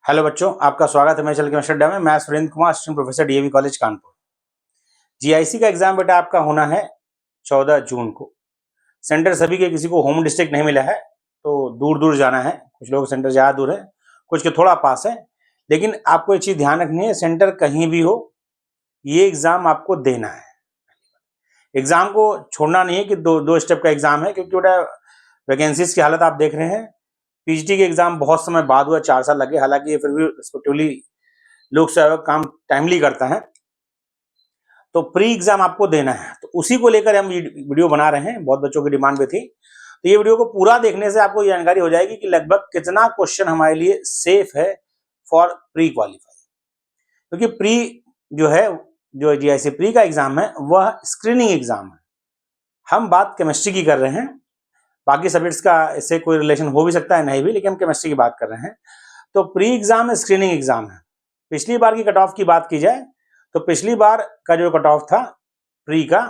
Hello बच्चों, आपका स्वागत है मेरे चैनल केमिस्ट्री अड्डा में। मैं Surendra Kumar, assistant professor DAV college Kanpur. GIC का एग्जाम बेटा आपका होना है 14 जून को। सेंटर सभी के किसी को होम डिस्ट्रिक्ट नहीं मिला है तो दूर दूर जाना है। कुछ लोग सेंटर ज़्यादा दूर है, कुछ के थोड़ा पास है, लेकिन आपको एक चीज़ ध्यान रखनी है, सेंटर कहीं भी हो ये एग्ज़ाम आपको देना है। एग्ज़ाम को छोड़ना नहीं है कि दो स्टेप का एग्ज़ाम है, क्योंकि बेटा वैकेंसीज की हालत आप देख रहे हैं। पीजीटी के एग्जाम बहुत समय बाद हुआ, 4 साल लगे, हालांकि ये फिर भी रिस्पेक्टिवली लोक सेवा काम टाइमली करता है। तो प्री एग्जाम आपको देना है, तो उसी को लेकर हम वीडियो बना रहे हैं। बहुत बच्चों की डिमांड भी थी, तो ये वीडियो को पूरा देखने से आपको जानकारी हो जाएगी कि लगभग कितना क्वेश्चन हमारे लिए सेफ है फॉर प्री क्वालिफाई। क्योंकि प्री जो है, जो जीआईसी प्री का एग्जाम है, वह स्क्रीनिंग एग्जाम है। हम बात केमिस्ट्री की कर रहे हैं, बाकी सब्जेक्ट्स का इससे कोई रिलेशन हो भी सकता है, नहीं भी, लेकिन हम केमिस्ट्री की बात कर रहे हैं। तो प्री एग्जाम स्क्रीनिंग एग्जाम है। पिछली बार की कट ऑफ की बात की जाए तो पिछली बार का जो कट ऑफ था प्री का,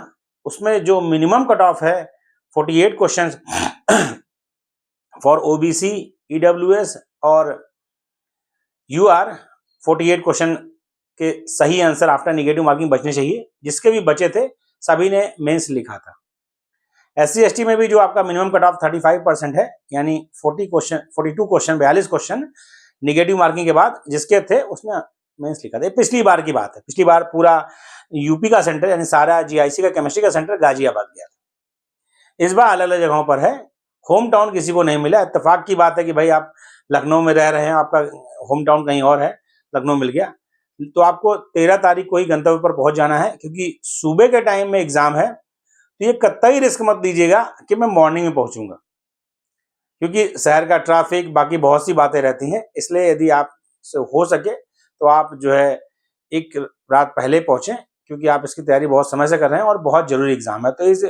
उसमें जो मिनिमम कट ऑफ है 48 क्वेश्चन फॉर ओबीसी, ईडब्ल्यूएस और यूआर। 48 क्वेश्चन के सही आंसर आफ्टर नेगेटिव मार्किंग बचने चाहिए। जिसके भी बचे थे सभी ने मेंस लिखा था। एससी एसटी में भी जो आपका मिनिमम कट ऑफ 35% है, यानी 42 क्वेश्चन 42 क्वेश्चन निगेटिव मार्किंग के बाद जिसके थे उसने मेंस लिखा था। पिछली बार की बात है, पिछली बार पूरा यूपी का सेंटर यानी सारा जीआईसी का केमिस्ट्री का सेंटर गाजियाबाद गया था। इस बार अलग अलग जगहों पर है, होम टाउन किसी को नहीं मिला। इत्तेफाक की बात है कि भाई आप लखनऊ में रह रहे हैं, आपका होम टाउन कहीं और है, लखनऊ मिल गया, तो आपको 13 तारीख को ही गंतव्य पर पहुंच जाना है। क्योंकि सुबह के टाइम में एग्जाम है, तो ये कतई रिस्क मत दीजिएगा कि मैं मॉर्निंग में पहुंचूंगा, क्योंकि शहर का ट्रैफिक, बाकी बहुत सी बातें रहती हैं। इसलिए यदि आप से हो सके तो आप जो है एक रात पहले पहुंचे, क्योंकि आप इसकी तैयारी बहुत समय से कर रहे हैं और बहुत जरूरी एग्जाम है। तो इस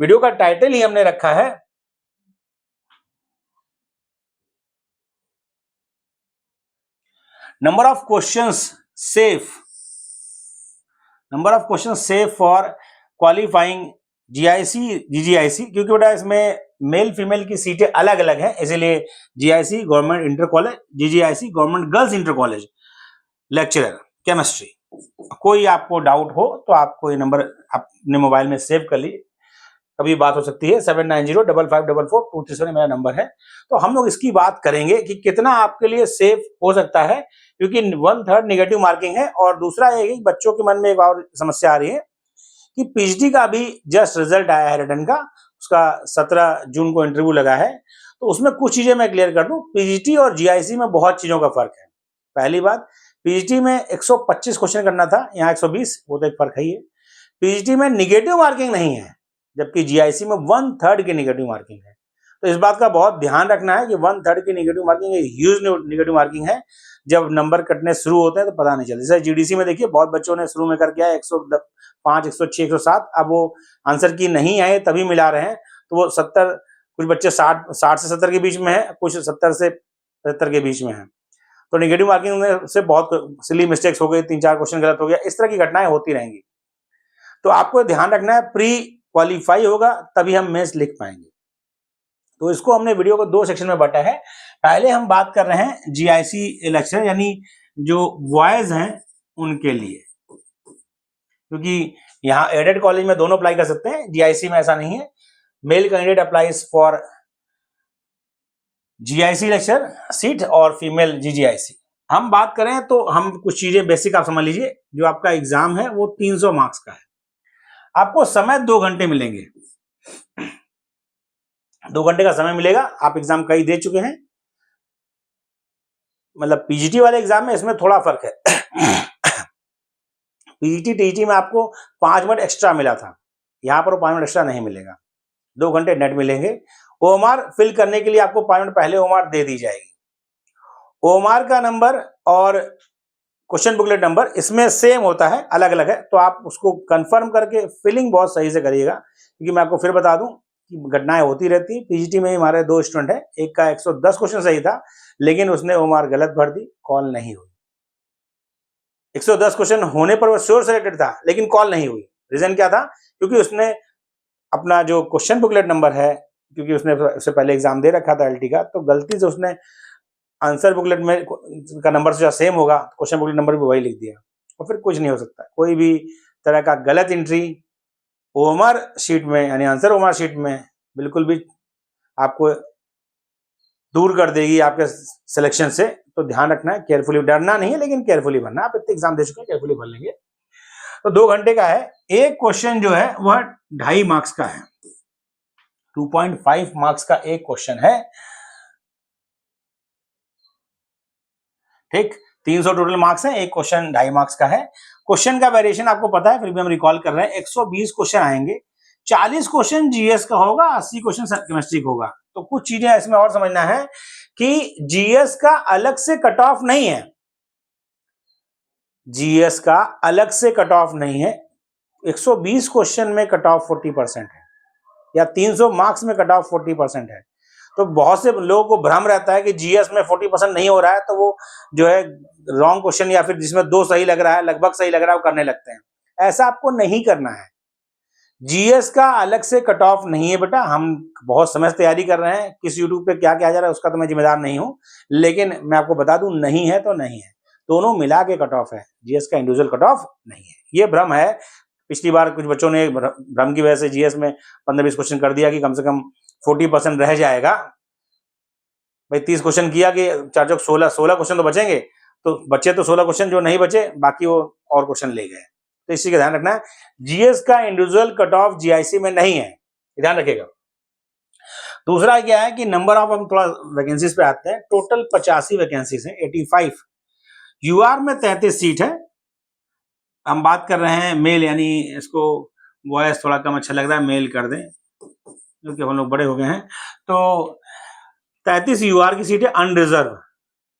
वीडियो का टाइटल ही हमने रखा है number of questions safe for qualifying GIC GGIC. क्योंकि बेटा इसमें मेल फीमेल की सीटें अलग अलग हैं, इसीलिए GIC government inter college, GGIC government girls inter college lecturer chemistry. कोई आपको डाउट हो तो आपको ये नंबर अपने मोबाइल में सेव कर लीजिए, कभी बात हो सकती है। 7905544237 मेरा नंबर है। तो हम लोग इसकी बात करेंगे कि कितना आपके लिए सेफ हो सकता है, क्योंकि 1/3 नेगेटिव मार्किंग है। और दूसरा ये कि बच्चों के मन में एक और समस्या आ रही है कि पीएचडी का भी जस्ट रिजल्ट आया है रिटर्न का, उसका 17 जून को इंटरव्यू लगा है। तो उसमें कुछ चीजें मैं क्लियर कर दूं। पीजीटी और जीआईसी में बहुत चीजों का फर्क है। पहली बात, पीजीटी में 125 क्वेश्चन करना था, यहाँ 120, वो तो एक फर्क है ही है। पीजीटी में निगेटिव मार्किंग नहीं है, जबकि जीआईसी में 1/3 की निगेटिव मार्किंग है। तो इस बात का बहुत ध्यान रखना है कि 1/3 की negative marking huge negative marking है। जब नंबर कटने शुरू होते हैं तो पता नहीं चलता। जैसे जीडीसी में देखिए, बहुत बच्चों ने शुरू में करके आया 105, 106, 107, अब वो आंसर की नहीं आए तभी मिला रहे हैं, तो वो 70, कुछ बच्चे 60 से 70 के बीच में है, कुछ 70 से 75 के बीच में है। तो निगेटिव मार्किंग से बहुत सिली मिस्टेक्स हो गई, 3-4 क्वेश्चन गलत हो गया, इस तरह की घटनाएं होती रहेंगी। तो आपको ध्यान रखना है, प्री क्वालिफाई होगा तभी हम मेंस लिख पाएंगे। तो इसको हमने वीडियो को 2 सेक्शन में बांटा है। पहले हम बात कर रहे हैं जीआईसी इलेक्शन, यानी जो बॉयज हैं उनके लिए, क्योंकि यहाँ एडेड कॉलेज में दोनों अप्लाई कर सकते हैं, जीआईसी में ऐसा नहीं है। Male candidate applies for GIC lecture seat और फीमेल जीजीआईसी। हम बात करें तो हम कुछ चीजें बेसिक आप समझ लीजिए। जो आपका एग्जाम है वो 300 मार्क्स का है। आपको समय 2 घंटे मिलेंगे, 2 घंटे का समय मिलेगा। आप एग्जाम कई दे चुके हैं, मतलब पीजीटी वाले एग्जाम में इसमें थोड़ा फर्क है। पीजीटी टीजीटी में आपको 5 मिनट एक्स्ट्रा मिला था, यहाँ पर 5 मिनट एक्स्ट्रा नहीं मिलेगा, 2 घंटे नेट मिलेंगे। ओएमआर फिल करने के लिए आपको 5 मिनट पहले ओएमआर दे दी जाएगी। ओएमआर का नंबर और क्वेश्चन बुकलेट नंबर इसमें सेम होता है, अलग अलग है, तो आप उसको कंफर्म करके फिलिंग बहुत सही से करिएगा। क्योंकि मैं आपको फिर बता दूं कि घटनाएं होती रहती। पीजीटी में हमारे 2 स्टूडेंट हैं, एक का 110 क्वेश्चन सही था, लेकिन उसने ओएमआर गलत भर दी, कॉल नहीं हुई। 110 क्वेश्चन होने पर वो श्योर सिलेक्टेड था, लेकिन कॉल नहीं हुई। रीजन क्या था? क्योंकि उसने अपना जो क्वेश्चन बुकलेट नंबर है, क्योंकि उसने उससे पहले एग्जाम दे रखा था एलटी का, तो गलती से उसने आंसर बुकलेट में का नंबर से सेम होगा, क्वेश्चन बुकलेट नंबर भी वही लिख दिया, और फिर कुछ नहीं हो सकता। कोई भी तरह का गलत एंट्री ओएमआर शीट में यानी आंसर ओएमआर शीट में बिल्कुल भी आपको दूर कर देगी आपके सिलेक्शन से। तो ध्यान रखना है, केयरफुली, डरना नहीं है लेकिन केयरफुली भरना। आप इतने एग्जाम दे चुके हैं, केयरफुली भर लेंगे। तो 2 घंटे का है। एक क्वेश्चन जो है वह 2.5 मार्क्स का है, 2.5 मार्क्स का एक क्वेश्चन है। ठीक, 300 टोटल मार्क्स है, एक क्वेश्चन 2.5 मार्क्स का है। क्वेश्चन का वेरिएशन आपको पता है, फिर भी हम रिकॉल कर रहे हैं। 120 क्वेश्चन आएंगे, 40 क्वेश्चन जीएस का होगा, 80 क्वेश्चन केमिस्ट्री का होगा। तो कुछ चीजें इसमें और समझना है कि जीएस का अलग से कट ऑफ नहीं है, जीएस का अलग से कट ऑफ नहीं है। 120 क्वेश्चन में कट ऑफ 40% है, या 300 मार्क्स में कट ऑफ 40% है। तो बहुत से लोगों को भ्रम रहता है कि जीएस में 40% नहीं हो रहा है, तो वो जो है रॉन्ग क्वेश्चन या फिर जिसमें 2 सही लग रहा है, लगभग सही लग रहा है, वो करने लगते हैं। ऐसा आपको नहीं करना है। जीएस का अलग से कट ऑफ नहीं है बेटा। हम बहुत समय से तैयारी कर रहे हैं, किस यूट्यूब पे क्या क्या जा रहा है उसका तो मैं जिम्मेदार नहीं हूं, लेकिन मैं आपको बता दूं, नहीं है तो नहीं है, दोनों मिला के कट ऑफ है। जीएस का इंडिविजुअल कट ऑफ नहीं है, ये भ्रम है। पिछली बार कुछ बच्चों ने भ्रम की वजह से जीएस में 15-20 क्वेश्चन कर दिया कि कम से कम 40% रह जाएगा। भाई 30 क्वेश्चन किया कि 4 चौक 16 क्वेश्चन तो बचेंगे, तो बचे तो 16 क्वेश्चन, जो नहीं बचे बाकी वो और क्वेश्चन ले गए। तो इसी का ध्यान रखना है, जीएस का इंडिविजुअल कट ऑफ जीआईसी में नहीं है, ध्यान रखिएगा। दूसरा क्या है कि नंबर ऑफ, हम थोड़ा वैकेंसीज पे आते हैं। टोटल 85 वैकेंसीज हैं, 85। यूआर में 33 सीट है। हम बात कर रहे हैं मेल, यानी इसको वॉइस थोड़ा कम अच्छा लग रहा है, मेल कर दें क्योंकि हम लोग बड़े हो गए हैं। तो 33 यूआर की सीटें अनरिजर्व,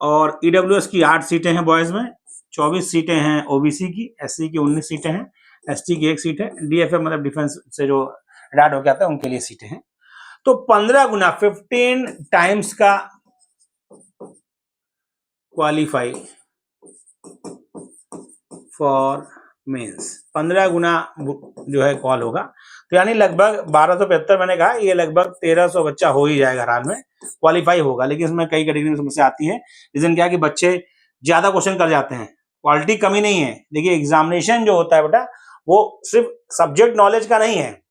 और ईडब्ल्यूएस की 8 सीटें हैं बॉयज में, 24 सीटें हैं ओबीसी की, एससी की 19 सीटें हैं, एसटी की 1 सीट है, डीएफए मतलब डिफेंस से जो रिटायर्ड होकर आता है उनके लिए सीटें हैं। तो 15 गुना 15 टाइम्स का क्वालिफाई फॉर मेंस, 15 गुना जो है कॉल होगा। तो यानी लगभग 1275, मैंने कहा ये लगभग 1300 बच्चा हो ही जाएगा हर हाल में, क्वालिफाई होगा। लेकिन इसमें कई कैटेगरी में समस्या आती है। रीजन क्या है कि बच्चे ज्यादा क्वेश्चन कर जाते हैं, क्वालिटी कमी नहीं है। देखिए एग्जामिनेशन जो होता है बेटा, वो सिर्फ सब्जेक्ट नॉलेज का नहीं है,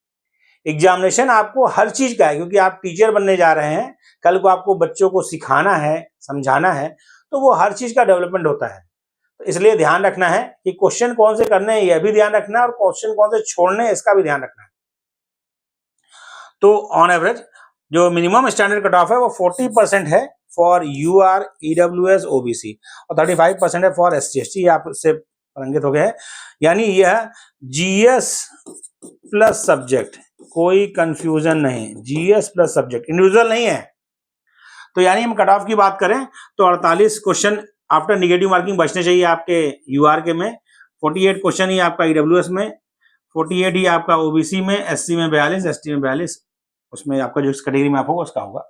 एग्जामिनेशन आपको हर चीज का है, क्योंकि आप टीचर बनने जा रहे हैं, कल को आपको बच्चों को सिखाना है, समझाना है, तो वो हर चीज का डेवलपमेंट होता है। तो इसलिए ध्यान रखना है कि क्वेश्चन कौन से करने हैं यह भी ध्यान रखना है, और क्वेश्चन कौन से छोड़ने हैं इसका भी ध्यान रखना है। तो ऑन एवरेज जो मिनिमम स्टैंडर्ड कट ऑफ है वो 40% है फॉर यूआर, ईडब्ल्यूएस, ओबीसी, और 35% है फॉर एसटी एसटी। आप इससे रंगित हो गए हैं, यानी यह जीएस प्लस सब्जेक्ट, कोई कंफ्यूजन नहीं, जीएस प्लस सब्जेक्ट, इंडिविजुअल नहीं है। तो यानी हम कट ऑफ की बात करें तो 48 क्वेश्चन आफ्टर निगेटिव मार्किंग बचने चाहिए आपके यूआर के में, 48 क्वेश्चन ही आपका ईडब्ल्यूएस में, 48 ही आपका ओबीसी में, एससी में 42, एसटी में 42, उसमें आपका जो कैटेगरी में आप होगा उसका होगा।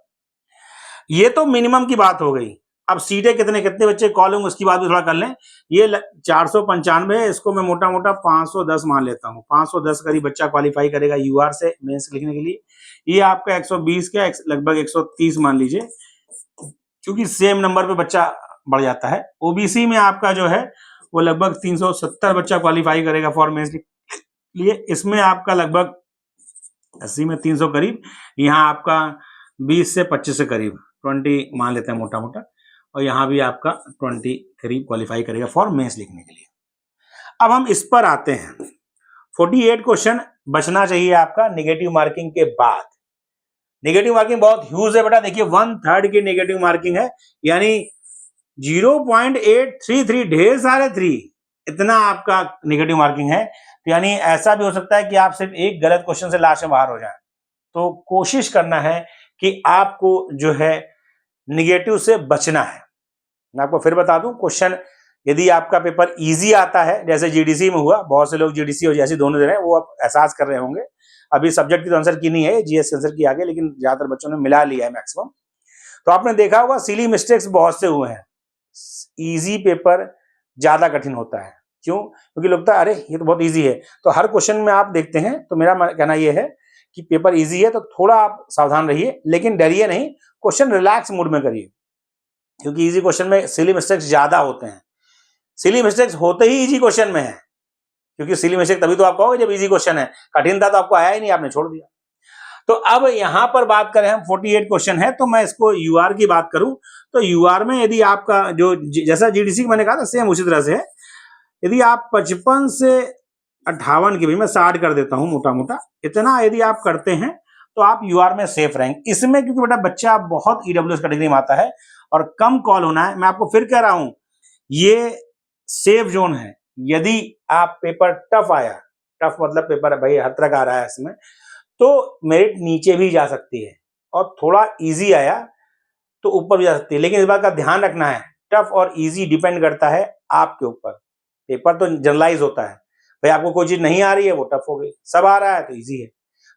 ये तो मिनिमम की बात हो गई। अब सीटें कितने कितने बच्चे कॉल होंगे उसकी बात भी थोड़ा कर लें। ये 495 है, इसको मैं मोटा मोटा 510 मान लेता हूँ। 510 करीब बच्चा क्वालिफाई करेगा यूआर से मेंस लिखने के लिए। ये आपका 120 का लगभग 130 मान लीजिए, क्योंकि सेम नंबर पे बच्चा बढ़ जाता है। ओबीसी में आपका जो है वो लगभग 370 बच्चा क्वालिफाई करेगा फॉर मेंस लिए। इसमें आपका लगभग 80 में 300 करीब, यहाँ आपका 20 से 25 से करीब 20 मान लेते हैं मोटा मोटा, और यहाँ भी आपका 20 करीब क्वालिफाई करेगा फॉर मेंस लिखने के लिए। अब हम इस पर आते हैं। 48 क्वेश्चन बचना चाहिए आपका निगेटिव मार्किंग के बाद। निगेटिव मार्किंग बहुत ह्यूज है बेटा, देखिए 1/3 की निगेटिव मार्किंग है, यानी 0.833, ढेर सारे 3, इतना आपका निगेटिव मार्किंग है। तो यानी ऐसा भी हो सकता है कि आप सिर्फ एक गलत क्वेश्चन से लास्ट में बाहर हो जाए। तो कोशिश करना है कि आपको जो है निगेटिव से बचना है। मैं आपको फिर बता दूं, क्वेश्चन यदि आपका पेपर इजी आता है, जैसे जीडीसी में हुआ, बहुत से लोग जीडीसी और जैसी दोनों दे रहे हैं, वो अब एहसास कर रहे होंगे। अभी सब्जेक्ट की तो आंसर की नहीं है, जीएस आंसर की आगे, लेकिन ज्यादातर बच्चों ने मिला लिया है मैक्सिमम। तो आपने देखा होगा सिली मिस्टेक्स बहुत से हुए हैं। इजी पेपर ज्यादा कठिन होता है, क्यों? क्योंकि लगता है अरे ये तो बहुत इजी है। तो हर क्वेश्चन में आप देखते हैं, तो मेरा कहना यह है कि पेपर इजी है तो थोड़ा आप सावधान रहिए, लेकिन डरिए नहीं, क्वेश्चन रिलैक्स मूड में करिए। क्योंकि इजी क्वेश्चन में सिली मिस्टेक्स ज्यादा होते हैं। सिली मिस्टेक्स होते ही इजी क्वेश्चन में है, क्योंकि सिली मिस्टेक तभी तो आप कहोगे जब इजी क्वेश्चन है। कठिन था तो आपको आया ही नहीं, आपने छोड़ दिया। तो अब यहां पर बात करें हम 48 क्वेश्चन है, तो मैं इसको यूआर की बात करूं तो यूआर में यदि आपका जो जैसा जीडीसी मैंने कहा था सेम उसी तरह से है। यदि आप 55 से 58 के भी मैं 60 कर देता हूं मोटा मोटा, इतना यदि आप करते हैं तो आप यूआर में सेफ रहेंगे। इसमें क्योंकि बेटा बच्चा बहुत ईडब्ल्यूएस कैटेगरी में आता है और कम कॉल होना है, मैं आपको फिर कह रहा हूं ये सेफ जोन है। यदि आप पेपर टफ आया, टफ मतलब पेपर भाई हर तरह का आ रहा है इसमें, तो मेरिट नीचे भी जा सकती है, और थोड़ा इजी आया तो ऊपर भी जा सकती है। लेकिन इस बात का ध्यान रखना है, टफ और इजी डिपेंड करता है आपके ऊपर। पेपर तो जनरलाइज होता है, भाई आपको कोई चीज नहीं आ रही है वो टफ हो गई, सब आ रहा है तो इजी है।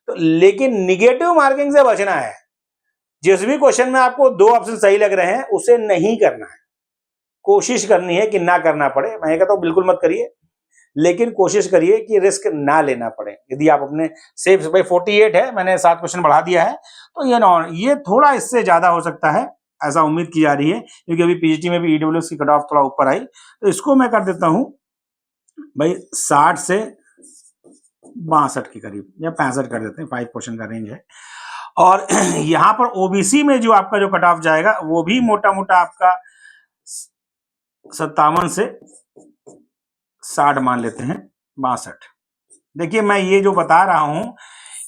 तो लेकिन निगेटिव मार्किंग से बचना है। जिस भी क्वेश्चन में आपको 2 ऑप्शन सही लग रहे हैं उसे नहीं करना है, कोशिश करनी है कि ना करना पड़े। मैं कहता हूं बिल्कुल मत करिए, लेकिन कोशिश करिए कि रिस्क ना लेना पड़े। यदि आप अपने सेफ, भाई 48 है, मैंने 7 क्वेश्चन बढ़ा दिया है, तो ये थोड़ा इससे ज्यादा हो सकता है, ऐसा उम्मीद की जा रही है, क्योंकि अभी पीजीटी में भी ईडब्ल्यूएस की कट ऑफ थोड़ा ऊपर आई। तो इसको मैं कर देता हूं भाई 60 से 62 के करीब, या 65 कर देते हैं, 5 क्वेश्चन का रेंज है। और यहां पर ओबीसी में जो आपका जो कट ऑफ जाएगा वो भी मोटा मोटा आपका 57 से 60 मान लेते हैं, 62। देखिए मैं ये जो बता रहा हूं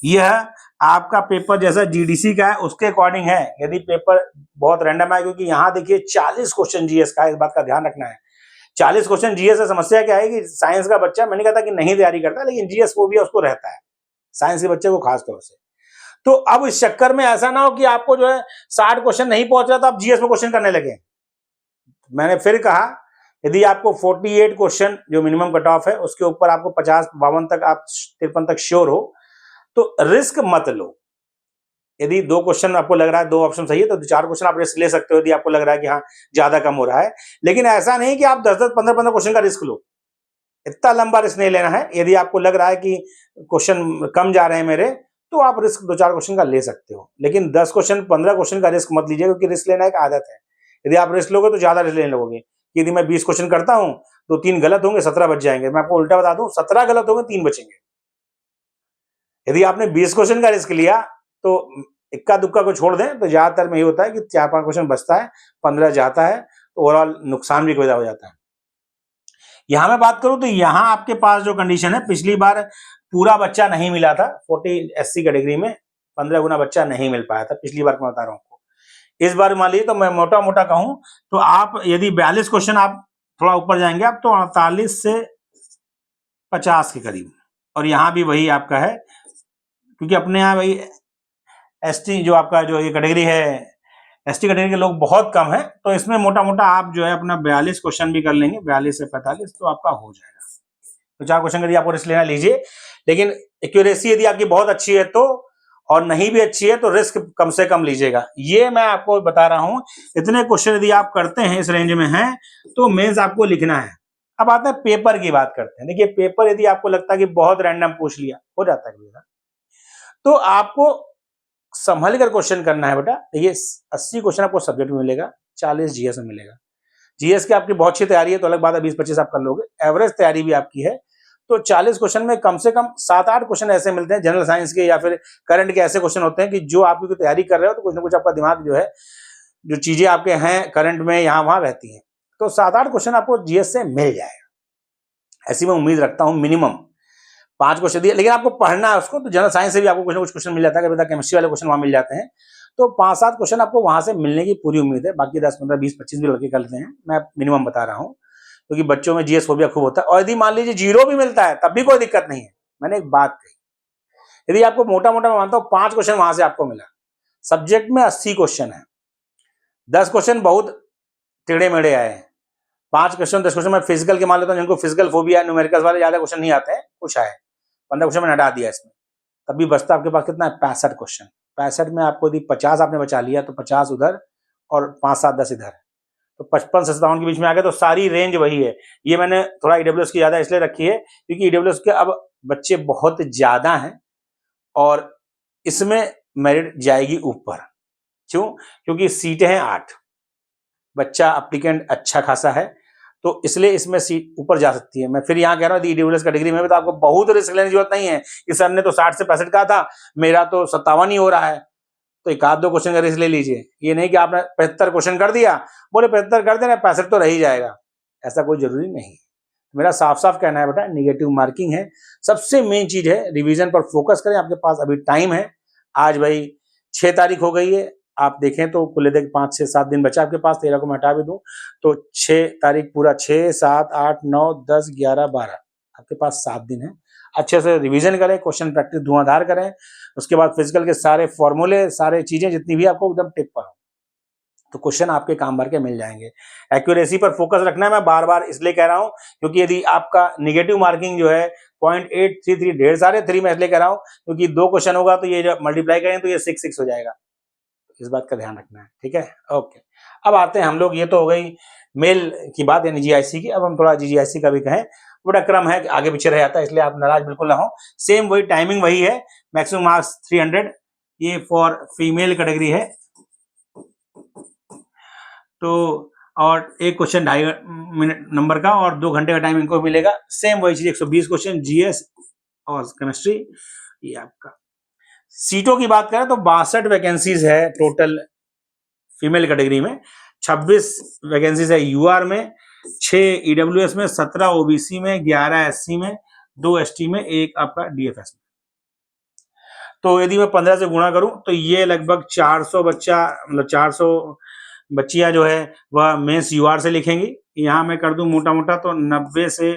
यह आपका पेपर जैसा जीडीसी का है उसके अकॉर्डिंग है। यदि पेपर बहुत रैंडम है, क्योंकि यहां देखिए 40 क्वेश्चन जीएस का है, इस बात का ध्यान रखना है। 40 क्वेश्चन जीएस से समस्या क्या है कि साइंस का बच्चा, मैंने कहा था कि नहीं तैयारी करता, लेकिन जीएस वो भी उसको रहता है, साइंस के बच्चे को खास तौर से। तो अब इस चक्कर में ऐसा ना हो कि आपको जो है 60 क्वेश्चन नहीं पहुंच रहा तो आप जीएस में क्वेश्चन करने लगे। मैंने फिर कहा, यदि आपको 48 क्वेश्चन जो मिनिमम कट ऑफ है उसके ऊपर आपको 50 52 तक, आप 53 तक श्योर हो, तो रिस्क मत लो। यदि 2 क्वेश्चन आपको लग रहा है 2 ऑप्शन सही है तो 4 क्वेश्चन आप रिस्क ले सकते हो, यदि आपको लग रहा है कि हाँ ज्यादा कम हो रहा है। लेकिन ऐसा नहीं कि आप 10-10 15-15 क्वेश्चन का रिस्क लो, इतना लंबा रिस्क नहीं लेना है। यदि आपको लग रहा है कि क्वेश्चन कम जा रहे हैं मेरे, तो आप रिस्क 2-4 क्वेश्चन का ले सकते हो, लेकिन 10 क्वेश्चन 15 क्वेश्चन का रिस्क मत लीजिए, क्योंकि रिस्क लेना एक आदत है। यदि आप रिस्क लोगे तो ज्यादा रिस्क लेने लगोगे। यदि मैं 20 क्वेश्चन करता हूं तो 3 गलत होंगे, 17 बच जाएंगे। मैं आपको उल्टा बता दूं, 17 गलत होंगे, 3 बचेंगे। यदि आपने 20 क्वेश्चन का रिस्क लिया तो इक्का दुक्का को छोड़ दें तो ज्यादातर में ये होता है कि 4-5 क्वेश्चन बचता है, 15 जाता है, तो ओवरऑल नुकसान भी पैदा हो जाता है। यहां मैं बात करूं तो यहां आपके पास जो कंडीशन है, पिछली बार पूरा बच्चा नहीं मिला था 40 एससी कैटेगरी में, 15 गुना बच्चा नहीं मिल पाया था पिछली बार, मैं बता रहा हूं। इस बार मान लीजिए तो मैं मोटा मोटा कहूं तो आप यदि 42 क्वेश्चन आप थोड़ा ऊपर जाएंगे आप, तो 48 से 50 के करीब। और यहां भी वही आपका है, क्योंकि अपने यहाँ भाई एसटी जो आपका जो ये कैटेगरी है, एसटी कैटेगरी के लोग बहुत कम है, तो इसमें मोटा मोटा आप जो है अपना 42 क्वेश्चन भी कर लेंगे, 42 से 45 तो आपका हो जाएगा। तो 4 क्वेश्चन यदि आपको रिस्क लेना लीजिए, लेकिन एक्यूरेसी यदि आपकी बहुत अच्छी है तो, और नहीं भी अच्छी है तो रिस्क कम से कम लीजिएगा। ये मैं आपको बता रहा हूं, इतने क्वेश्चन यदि आप करते हैं, इस रेंज में हैं, तो मेंस आपको लिखना है। अब आते हैं पेपर की बात करते हैं। देखिए पेपर यदि आपको लगता है कि बहुत रैंडम पूछ लिया, हो जाता है बेटा, तो आपको संभल कर क्वेश्चन करना है बेटा। देखिए 80 क्वेश्चन आपको सब्जेक्ट में मिलेगा, 40 जीएस में मिलेगा। जीएस की आपकी बहुत अच्छी तैयारी है तो अलग बात है, 20-25 आप कर लोगे। एवरेज तैयारी भी आपकी है तो 40 क्वेश्चन में कम से कम 7-8 क्वेश्चन ऐसे मिलते हैं जनरल साइंस के या फिर करंट के, ऐसे क्वेश्चन होते हैं कि जो आप की तैयारी कर रहे हो तो कुछ ना कुछ आपका दिमाग जो है, जो चीजें आपके हैं करंट में यहाँ वहां रहती हैं, तो 7-8 क्वेश्चन आपको जीएस से मिल जाएगा, ऐसी मैं उम्मीद रखता हूं। मिनिमम 5 क्वेश्चन दिए, लेकिन आपको पढ़ना है उसको, तो जनरल साइंस से भी आपको कुछ ना कुछ क्वेश्चन मिल जाता है, कभी केमिस्ट्री वाले क्वेश्चन वहां मिल जाते हैं, तो 5-7 क्वेश्चन आपको वहां से मिलने की पूरी उम्मीद है। बाकी 10, 15, 20, 25 भी लड़के करते हैं, मैं मिनिमम बता रहा हूँ, क्योंकि बच्चों में जीएस फोबिया खूब होता है। और यदि मान लीजिए 0 भी मिलता है तब भी कोई दिक्कत नहीं है। मैंने एक बात कही, यदि आपको मोटा मोटा मैं मानता हूं 5 क्वेश्चन वहां से आपको मिला, सब्जेक्ट में 80 क्वेश्चन है, 10 क्वेश्चन बहुत टेढ़े मेढ़े आए हैं, 5 क्वेश्चन 10 क्वेश्चन मैं फिजिकल के मान लेता हूं, जिनको फिजिकल फोबिया न्यूमेरिकल्स वाले ज्यादा क्वेश्चन नहीं आते हैं, कुछ आए 15 क्वेश्चन मैंने हटा दिया इसमें, तब भी बचता आपके पास कितना है 65 क्वेश्चन। 65 में आपको यदि 50 आपने बचा लिया तो 50 उधर और 5, 7, 10 इधर, तो 55 से 57 के बीच में आ गए, तो सारी रेंज वही है। ये मैंने थोड़ा ईडब्ल्यूएस की ज्यादा इसलिए रखी है क्योंकि ईडब्ल्यूएस के अब बच्चे बहुत ज्यादा हैं और इसमें मेरिट जाएगी ऊपर। क्यों? क्योंकि सीटें हैं 8, बच्चा एप्लीकेंट अच्छा खासा है, तो इसलिए इसमें सीट ऊपर जा सकती है। मैं फिर यहाँ कह रहा हूँ ईडब्ल्यूएस कैटेगरी में भी तो आपको बहुत रिस्क लेने की जरूरत नहीं है कि सर ने तो 60 से 65 कहा था, मेरा तो 57 ही हो रहा है, तो एक आध दो क्वेश्चन का रिस्क ले लीजिए। ये नहीं कि आपने 75 क्वेश्चन कर दिया, बोले 75 कर देना 65 तो रह ही जाएगा, ऐसा कोई जरूरी नहीं। मेरा साफ साफ कहना है बेटा, निगेटिव मार्किंग है, सबसे मेन चीज है रिवीजन पर फोकस करें। आपके पास अभी टाइम है, आज भाई 6 तारीख हो गई है, आप देखें तो कुल देख 5 से 7 दिन बचा आपके पास, 13 को मैं हटा भी दूं तो 6 तारीख पूरा 6, 7, 8, 9, 10, 11, 12 आपके पास 7 दिन है। अच्छे से रिवीजन करें, क्वेश्चन प्रैक्टिस धुआंधार करें, उसके बाद फिजिकल के सारे फॉर्मूले, सारे चीजें जितनी भी आपको एकदम टिप पर हो, तो क्वेश्चन आपके काम भर के मिल जाएंगे। एक्यूरेसी पर फोकस रखना है, मैं बार बार इसलिए कह रहा हूं क्योंकि यदि आपका निगेटिव मार्किंग जो है 0.833 ढेर सारे 3 मैं इसलिए कह रहा हूं क्योंकि 2 क्वेश्चन होगा तो ये जब मल्टीप्लाई करें तो ये 6 हो जाएगा, इस बात का ध्यान रखना है, ठीक है। ओके, अब आते हैं हम लोग, ये तो हो गई मेल की बात यानी जीआईसी की, अब हम थोड़ा जीजीआईसी का भी कहें। बड़ा क्रम है, आगे पीछे रह जाता है, इसलिए आप नाराज बिल्कुल ना हो। सेम वही टाइमिंग वही है, मैक्सिमम मार्क्स 300, ये फॉर फीमेल कैटेगरी है। तो और एक क्वेश्चन 2.5 मिनट नंबर का और 2 घंटे का टाइम इनको मिलेगा। सेम वही चीज 120 क्वेश्चन जीएस और केमिस्ट्री। ये आपका सीटों की बात करें तो 62 वैकेंसीज है टोटल फीमेल कैटेगरी में, 26 वैकेंसीज है यूआर में, 6 ईडब्ल्यूएस में, 17 ओबीसी में, 11 एससी में, 2 एसटी में, 1 आपका डीएफएस में। तो यदि मैं 15 से गुणा करूं तो ये लगभग 400 बच्चा, मतलब 400 बच्चियां जो है वह मेंस यूआर से लिखेंगी। यहाँ मैं कर दूं मोटा मोटा तो 90 से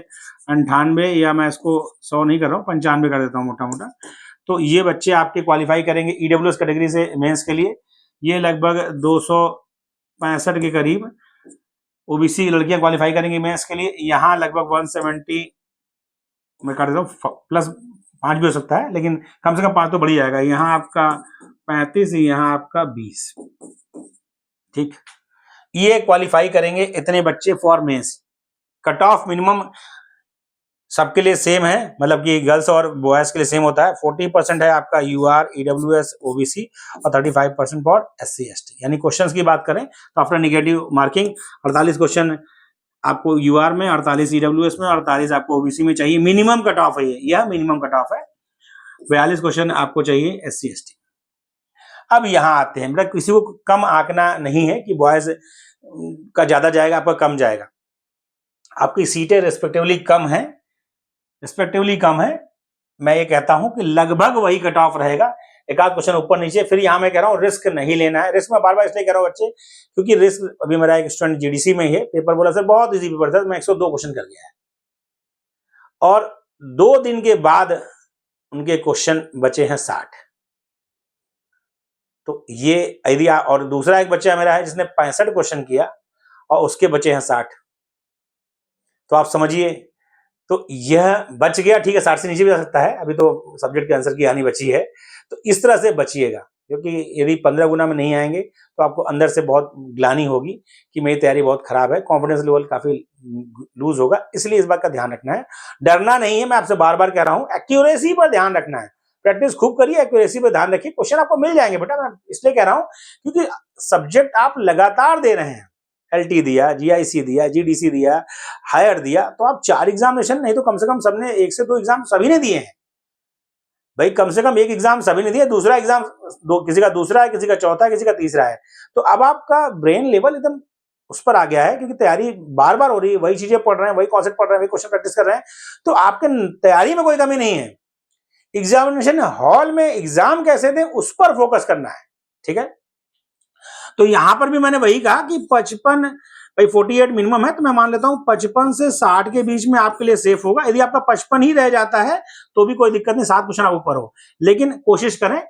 98, या मैं इसको 100 नहीं कर रहा हूँ, 95 कर देता हूँ मोटा मोटा। तो ये बच्चे आपके क्वालिफाई करेंगे ईडब्ल्यूएस कैटेगरी से मेंस के लिए। ये लगभग 265 के करीब ओबीसी लड़कियां क्वालिफाई करेंगी मेंस के लिए। यहाँ लगभग 170 मैं कर देता हूँ, प्लस 5 भी हो सकता है, लेकिन कम से कम 5 तो बढ़ जाएगा। यहाँ आपका 35, यहाँ आपका 20, ठीक। ये क्वालिफाई करेंगे इतने बच्चे for mains. Cut off minimum सबके लिए सेम है, मतलब कि गर्ल्स और बॉयज के लिए सेम होता है। 40% है आपका यूआर, ईडब्ल्यूएस, ओबीसी और 35% फॉर एससी एसटी। यानी क्वेश्चंस की बात करें तो आफ्टर निगेटिव मार्किंग 48 क्वेश्चन आपको यूआर में, 48 ईडब्ल्यूएस में, 48 आपको ओबीसी में चाहिए। मिनिमम कट ऑफ है, यह मिनिमम कट ऑफ है। 42 क्वेश्चन आपको चाहिए एससी एसटी। अब यहाँ आते हैं, मतलब किसी को कम आंकना नहीं है कि बॉयज का ज्यादा जाएगा आपका कम जाएगा। आपकी सीटें रिस्पेक्टिवली कम है। मैं ये कहता हूं कि लगभग वही कट ऑफ रहेगा, एक आध क्वेश्चन ऊपर नीचे। फिर यहां मैं कह रहा हूं रिस्क नहीं लेना है। रिस्क मैं बार बार इसलिए कह रहा हूं बच्चे, क्योंकि रिस्क, अभी मेरा एक स्टूडेंट जीडीसी में ही है, पेपर बोला सर बहुत इजी पेपर था, मैं 102 क्वेश्चन कर गया है, और 2 दिन के बाद उनके क्वेश्चन बचे हैं 60। तो ये यदि, और दूसरा एक बच्चा मेरा है जिसने 65 क्वेश्चन किया और उसके बचे हैं 60, तो आप समझिए, तो यह बच गया, ठीक है 60 से नीचे भी जा सकता है, अभी तो सब्जेक्ट के आंसर की हानि बची है। तो इस तरह से बचिएगा, क्योंकि यदि 15 गुना में नहीं आएंगे तो आपको अंदर से बहुत ग्लानि होगी कि मेरी तैयारी बहुत खराब है, कॉन्फिडेंस लेवल काफी लूज होगा। इसलिए इस बात का ध्यान रखना है, डरना नहीं है। मैं आपसे बार बार कह रहा हूं, एक्यूरेसी पर ध्यान रखना है, प्रैक्टिस खूब करिए, एक्यूरेसी पर ध्यान रखिए, क्वेश्चन आपको मिल जाएंगे बेटा। मैं इसलिए कह रहा हूं क्योंकि सब्जेक्ट आप लगातार दे रहे हैं, एलटी दिया, जीआईसी दिया, जीडीसी दिया, हायर दिया, तो आप 4 एग्जामिनेशन नहीं तो कम से कम सबने 1 से 2 एग्जाम सभी ने दिए हैं भाई, कम से कम 1 एग्जाम सभी ने दिया, दूसरा एग्जाम किसी का दूसरा है, किसी का चौथा है, किसी का तीसरा है। तो अब आपका ब्रेन लेवल एकदम उस पर आ गया है, क्योंकि तैयारी बार बार हो रही है, वही चीजें पढ़ रहे हैं, वही कॉन्सेप्ट पढ़ रहे हैं, वही क्वेश्चन प्रैक्टिस कर रहे हैं, तो आपके तैयारी में कोई कमी नहीं है। एग्जामिनेशन हॉल में एग्जाम कैसे दें उस पर फोकस करना है, ठीक है। तो यहां पर भी मैंने वही कहा कि 55 भाई 48 मिनिमम है, तो मैं मान लेता हूं 55 से 60 के बीच में आपके लिए सेफ होगा। यदि आपका 55 ही रह जाता है तो भी कोई दिक्कत नहीं, 7 क्वेश्चन आप ऊपर हो, लेकिन कोशिश करें।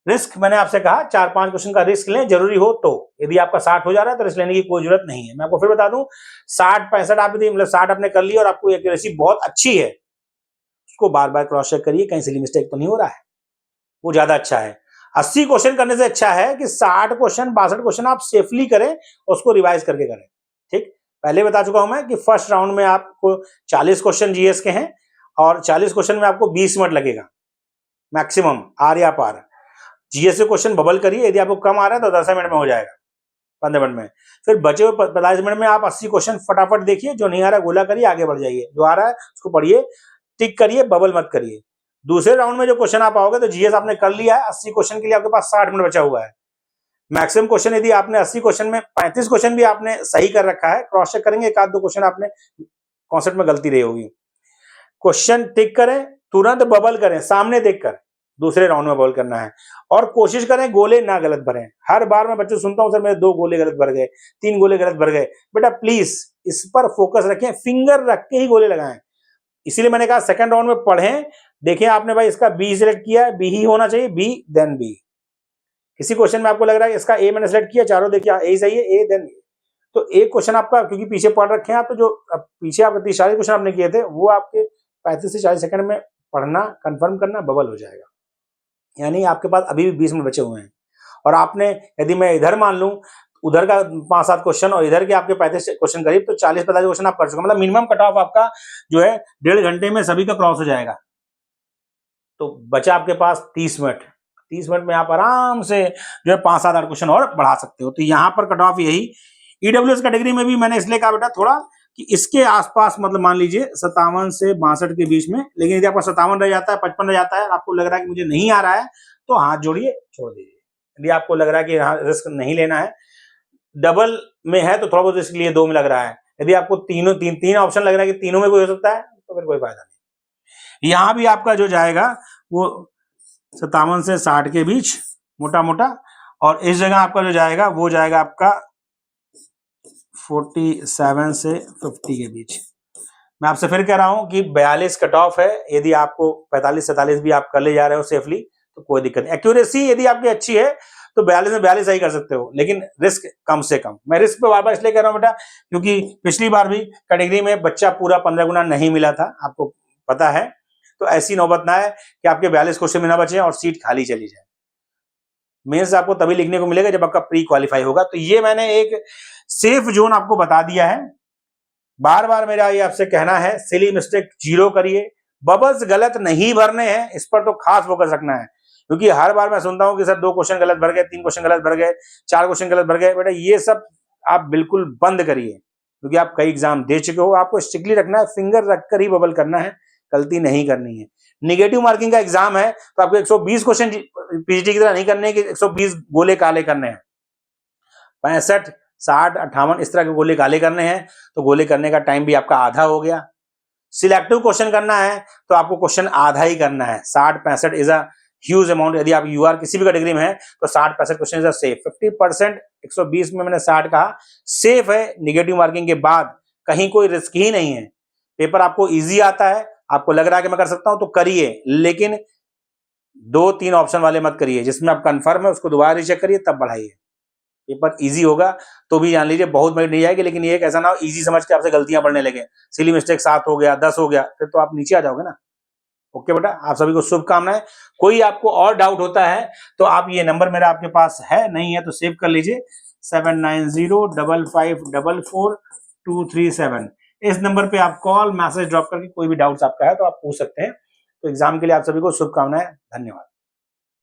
रिस्क मैंने आपसे कहा 4-5 क्वेश्चन का रिस्क लें, जरूरी हो तो। यदि आपका 60 हो जा रहा है तो रिस्क लेने की कोई जरूरत नहीं है। मैं आपको फिर बता दूं, 60-65 आप मतलब 60 आपने कर लिया और आपको एक्यूरेसी बहुत अच्छी है, उसको बार बार क्रॉस चेक करिए, कहीं से मिस्टेक तो नहीं हो रहा है, वो ज्यादा अच्छा है। 80 क्वेश्चन करने से अच्छा है कि 60 क्वेश्चन 62 क्वेश्चन आप सेफली करें, उसको रिवाइज करके करें, ठीक। पहले बता चुका हूं मैं कि फर्स्ट राउंड में आपको 40 क्वेश्चन जीएस के हैं, और 40 क्वेश्चन में आपको 20 मिनट लगेगा मैक्सिमम, आर या पार। जीएस से क्वेश्चन बबल करिए, यदि आपको कम आ रहा है तो 10 मिनट में हो जाएगा, 15 मिनट में। फिर बचे हुए 45 मिनट में आप 80 क्वेश्चन फटाफट देखिए, जो नहीं आ रहा गोला करिए, आगे बढ़ जाइए, जो आ रहा है उसको पढ़िए, टिक करिए, बबल मत करिए। दूसरे राउंड में जो क्वेश्चन आप आओगे तो जीएस आपने कर लिया है, 80 क्वेश्चन के लिए आपके पास 60 मिनट बचा हुआ है। मैक्सिमम क्वेश्चन यदि आपने 80 क्वेश्चन में 35 क्वेश्चन भी आपने सही कर रखा है, क्रॉस चेक करेंगे, एक आध दो क्वेश्चन आपने कॉन्सेप्ट में गलती रही होगी, क्वेश्चन टिक करें, तुरंत बबल करें, सामने देखकर दूसरे राउंड में बबल करना है, और कोशिश करें गोले ना गलत भरें। हर बार मैं बच्चों सुनता हूं सर मेरे 2 गोले गलत भर गए, 3 गोले गलत भर गए। बेटा प्लीज इस पर फोकस रखें, फिंगर रख के ही गोले लगाएं। इसीलिए मैंने कहा सेकंड राउंड में पढ़ें, देखें आपने भाई इसका बी सिलेक्ट किया है, बी ही होना चाहिए, बी देन बी। किसी क्वेश्चन में आपको लग रहा है इसका ए मैंने सिलेक्ट किया, चारों देखिए ए सही है, ए देन ए, तो एक क्वेश्चन आपका क्योंकि पीछे पढ़ रखे हैं आप, तो जो पीछे आप 40 क्वेश्चन आपने किए थे वो आपके 35 से 40 सेकंड में पढ़ना, कंफर्म करना, बबल हो जाएगा। यानी आपके पास अभी भी 20 मिनट बचे हुए हैं, और आपने यदि मैं इधर मान लूं उधर का 5-7 क्वेश्चन और इधर के आपके 35 क्वेश्चन करीब, तो 40-45 क्वेश्चन आप कर चुके, मतलब मिनिमम कट ऑफ आपका जो है 1.5 घंटे में सभी का क्रॉस हो जाएगा। तो बचा आपके पास 30 मिनट। 30 मिनट में आप आराम से जो है 5-7-8 क्वेश्चन और बढ़ा सकते हो। तो यहाँ पर कट ऑफ यही ईडब्ल्यूएस कैटेगरी में भी मैंने इसलिए कहा बेटा थोड़ा कि इसके आसपास, मतलब मान लीजिए 57 से 62 के बीच में, लेकिन यदि आपका 57 रह जाता है, 55 रह जाता है, आपको लग रहा है कि मुझे नहीं आ रहा है, तो हाथ जोड़िए, छोड़ दीजिए। यदि आपको लग रहा है कि रिस्क नहीं लेना है, डबल में है तो थोड़ा बहुत रिस्क लिए 2 में लग रहा है, यदि आपको तीन ऑप्शन लग रहा है कि तीनों में कोई हो सकता है, तो फिर कोई फायदा नहीं। यहां भी आपका जो जाएगा वो 57 से 60 के बीच मोटा मोटा, और इस जगह आपका जो जाएगा वो जाएगा आपका 47 से 50 के बीच। मैं आपसे फिर कह रहा हूं कि 42 कट ऑफ है, यदि आपको 45-47 भी आप कर ले जा रहे हो सेफली तो कोई दिक्कत नहीं। एक्यूरेसी यदि आपकी अच्छी है तो 42 में 42 सही कर सकते हो, लेकिन रिस्क कम से कम। मैं रिस्क पे बार बार इसलिए कह रहा हूं बेटा क्योंकि पिछली बार भी कैटेगरी में बच्चा पूरा 15 गुना नहीं मिला था, आपको पता है। तो ऐसी नौबत ना है कि आपके 42 क्वेश्चन में ना बचे और सीट खाली चली जाए। मेंस आपको तभी लिखने को मिलेगा जब आपका प्री क्वालिफाई होगा। तो ये मैंने एक सेफ जोन आपको बता दिया है। बार बार मेरा ये आपसे कहना है, सिली मिस्टेक 0 करिए, बबल्स गलत नहीं भरने हैं, इस पर तो खास फोकस रखना है। क्योंकि हर बार मैं सुनता हूं कि सर 2 क्वेश्चन गलत भर गए, 3 क्वेश्चन गलत भर गए, 4 क्वेश्चन गलत भर गए। बेटा ये सब आप बिल्कुल बंद करिए, क्योंकि आप कई एग्जाम दे चुके हो। आपको स्ट्रिक्टली रखना है, फिंगर रखकर ही बबल करना है, गलती नहीं करनी है। निगेटिव मार्किंग का एग्जाम है तो आपको 120 क्वेश्चन पीजीटी की तरह नहीं करने कि 120 गोले काले करने हैं। 65, 60, 58 इस तरह के गोले काले करने हैं, तो गोले करने का टाइम भी आपका आधा हो गया। सिलेक्टिव क्वेश्चन करना है तो आपको क्वेश्चन आधा ही करना है। 60-65 इज अ ह्यूज अमाउंट। यदि आप यूआर किसी भी कैटेगरी में है तो 60-65 क्वेश्चन इज अ सेफ। 50% 120 में मैंने 60 कहा, सेफ है। निगेटिव मार्किंग के बाद कहीं कोई रिस्क ही नहीं है। पेपर आपको इजी आता है, आपको लग रहा है कि मैं कर सकता हूं तो करिए, लेकिन 2-3 ऑप्शन वाले मत करिए। जिसमें आप कंफर्म है उसको दोबारा रीचेक करिए, तब बढ़ाइए। पेपर इजी होगा तो भी जान लीजिए बहुत मिनट नहीं जाएगी, लेकिन ये एक ऐसा ना हो इजी समझ के आपसे गलतियां बढ़ने लगे, सिली मिस्टेक 7 हो गया, 10 हो गया, फिर तो आप नीचे आ जाओगे ना। ओके बेटा, आप सभी को शुभकामनाएं। कोई आपको और डाउट होता है तो आप ये नंबर मेरा आपके पास है, नहीं है तो सेव कर लीजिए, 7905544237। इस नंबर पे आप कॉल मैसेज ड्रॉप करके कोई भी डाउट्स आपका है तो आप पूछ सकते हैं। तो एग्जाम के लिए आप सभी को शुभकामनाएं। धन्यवाद।